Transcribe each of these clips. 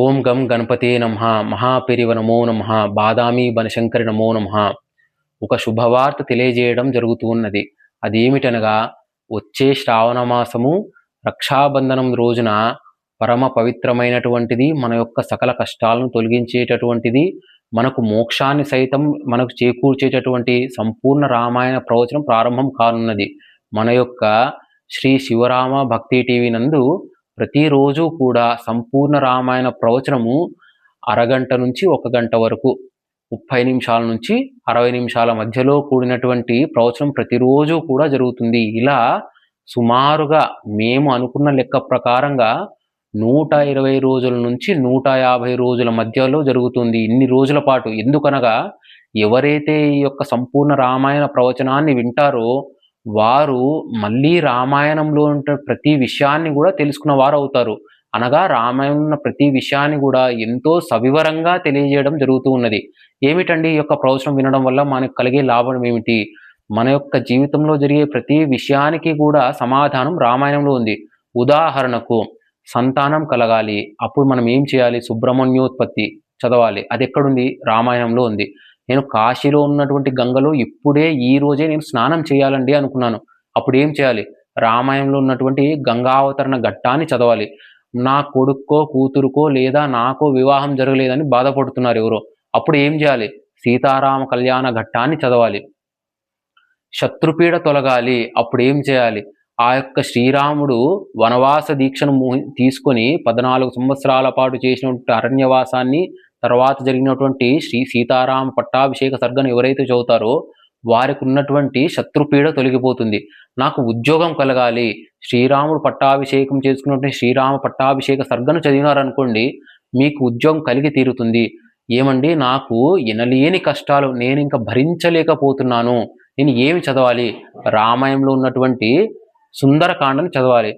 ఓం గం గణపతే నమః మహాపెరివ నమో నమః బాదామి బనశంకరి నమో నమః. ఒక శుభవార్త తెలియజేయడం జరుగుతూ ఉన్నది. అదేమిటనగా వచ్చే శ్రావణ మాసము రక్షాబంధనం రోజున పరమ పవిత్రమైనటువంటిది, మన యొక్క సకల కష్టాలను తొలగించేటటువంటిది, మనకు మోక్షాన్ని సైతం మనకు చేకూర్చేటటువంటి సంపూర్ణ రామాయణ ప్రవచనం ప్రారంభం కానున్నది. మన యొక్క శ్రీ శివరామ భక్తి టీవీ నందు ప్రతిరోజు కూడా సంపూర్ణ రామాయణ ప్రవచనము అరగంట నుంచి 1 గంట వరకు 30 నిమిషాల నుంచి 60 నిమిషాల మధ్యలో కూడినటువంటి ప్రవచనం ప్రతిరోజు కూడా జరుగుతుంది. ఇలా సుమారుగా మేము అనుకున్న లెక్క ప్రకారంగా 120 రోజుల నుంచి 150 రోజుల మధ్యలో జరుగుతుంది. ఇన్ని రోజుల పాటు. ఎందుకనగా ఎవరైతే ఈ యొక్క సంపూర్ణ రామాయణ ప్రవచనాన్ని వింటారో వారు మళ్ళీ రామాయణంలో ఉంటే ప్రతి విషయాన్ని కూడా తెలుసుకున్న వారు అవుతారు. అనగా రామాయణంలో ప్రతి విషయాన్ని కూడా ఎంతో సవివరంగా తెలియజేయడం జరుగుతూ ఉన్నది. ఏమిటండి ఈ యొక్క ప్రవచనం వినడం వల్ల మనకు కలిగే లాభం ఏమిటి? మన యొక్క జీవితంలో జరిగే ప్రతి విషయానికి కూడా సమాధానం రామాయణంలో ఉంది. ఉదాహరణకు సంతానం కలగాలి, అప్పుడు మనం ఏం చేయాలి? సుబ్రహ్మణ్యోత్పత్తి చదవాలి. అది ఎక్కడుంది? రామాయణంలో ఉంది. నేను కాశీలో ఉన్నటువంటి గంగలో ఇప్పుడే ఈ రోజే నేను స్నానం చేయాలండి అనుకున్నాను. అప్పుడు ఏం చేయాలి? రామాయణంలో ఉన్నటువంటి గంగావతరణ ఘట్టాన్ని చదవాలి. నా కొడుక్కో కూతురుకో లేదా నాకో వివాహం జరగలేదని బాధపడుతున్నారు ఎవరో, అప్పుడు ఏం చేయాలి? సీతారామ కళ్యాణ ఘట్టాన్ని చదవాలి. శత్రుపీడ తొలగాలి, అప్పుడు ఏం చేయాలి? ఆ యొక్క శ్రీరాముడు వనవాస దీక్షను తీసుకొని 14 సంవత్సరాల పాటు చేసినటువంటి అరణ్యవాసాన్ని, తర్వాత జరిగినటువంటి శ్రీ సీతారామ పట్టాభిషేక సర్గను ఎవరైతే చదువుతారో వారికి ఉన్నటువంటి శత్రుపీడ తొలగిపోతుంది. నాకు ఉద్యోగం కలగాలి, శ్రీరాముడు పట్టాభిషేకం చేసుకున్నటువంటి శ్రీరామ పట్టాభిషేక సర్గను చదివినారనుకోండి, మీకు ఉద్యోగం కలిగి తీరుతుంది. ఏమండి నాకు ఎనలేని కష్టాలు, నేను ఇంకా భరించలేకపోతున్నాను, నేను ఏమి చదవాలి? రామాయణంలో ఉన్నటువంటి సుందరకాండను చదవాలి.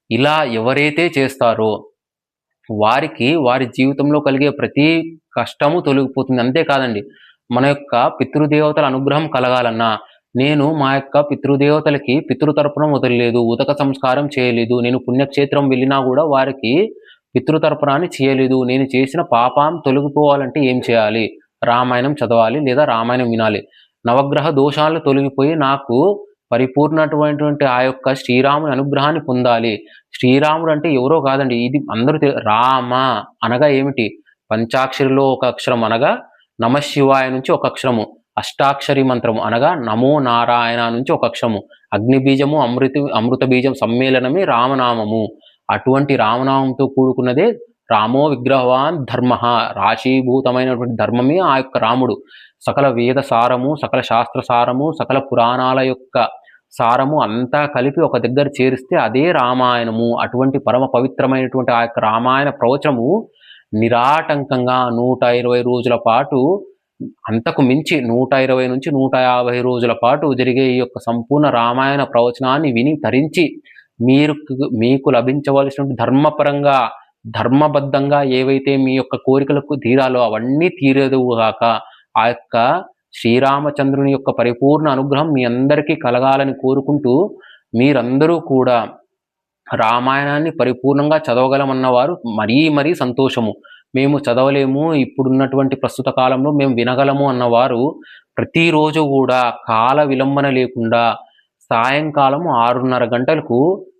ఇలా ఎవరైతే చేస్తారో వారికి వారి జీవితంలో కలిగే ప్రతి కష్టము తొలగిపోతుంది. అంతేకాదండి, మన యొక్క పితృదేవతల అనుగ్రహం కలగాలన్నా, నేను మా యొక్క పితృదేవతలకి పితృతర్పణం వదలలేదు, ఉదక సంస్కారం చేయలేదు, నేను పుణ్యక్షేత్రం వెళ్ళినా కూడా వారికి పితృతర్పణాన్ని చేయలేదు, నేను చేసిన పాపం తొలగిపోవాలంటే ఏం చేయాలి? రామాయణం చదవాలి లేదా రామాయణం వినాలి. నవగ్రహ దోషాలు తొలగిపోయి నాకు పరిపూర్ణమైనటువంటి ఆ యొక్క శ్రీరాముని అనుగ్రహాన్ని పొందాలి. శ్రీరాముడు అంటే ఎవరో కాదండి, ఇది అందరూ రామ అనగా ఏమిటి? పంచాక్షరిలో ఒక అక్షరం అనగా నమశివాయ నుంచి ఒక అక్షరము, అష్టాక్షరి మంత్రము అనగా నమో నారాయణ నుంచి ఒక అక్షరము, అగ్ని బీజము అమృత బీజం సమ్మేళనమే రామనామము. అటువంటి రామనామంతో కూడుకున్నదే రామో విగ్రహవాన్ ధర్మ, రాశీభూతమైనటువంటి ధర్మమే ఆ యొక్క రాముడు. సకల వేద సారము, సకల శాస్త్ర సారము, సకల పురాణాల యొక్క సారము అంతా కలిపి ఒక దగ్గర చేరిస్తే అదే రామాయణము. అటువంటి పరమ పవిత్రమైనటువంటి ఆ యొక్క రామాయణ ప్రవచనము నిరాటంకంగా 120 రోజుల పాటు, అంతకు మించి 120 నుంచి 150 రోజుల పాటు జరిగే ఈ యొక్క సంపూర్ణ రామాయణ ప్రవచనాన్ని విని తరించి మీకు లభించవలసిన ధర్మపరంగా ధర్మబద్ధంగా ఏవైతే మీ యొక్క కోరికలకు తీరాలో అవన్నీ తీరేదుగాక. ఆ యొక్క శ్రీరామచంద్రుని యొక్క పరిపూర్ణ అనుగ్రహం మీ అందరికీ కలగాలని కోరుకుంటూ, మీరందరూ కూడా రామాయణాన్ని పరిపూర్ణంగా చదవగలమన్నవారు మరీ సంతోషము. మేము చదవలేము, ఇప్పుడున్నటువంటి ప్రస్తుత కాలంలో మేము వినగలము అన్నవారు ప్రతిరోజు కూడా కాల విలంబన లేకుండా సాయంకాలం 6:30 గంటలకు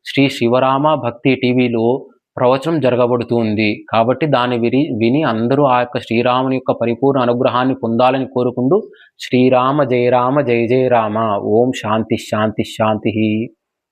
శ్రీ శివరామ భక్తి టీవీలో ప్రవచనం జరగబడుతుంది. కాబట్టి దాన్ని విని అందరూ ఆ యొక్క శ్రీరాముని యొక్క పరిపూర్ణ అనుగ్రహాన్ని పొందాలని కోరుకుంటూ శ్రీరామ జయ రామ జయ జయ రామ. ఓం శాంతి శాంతి శాంతి.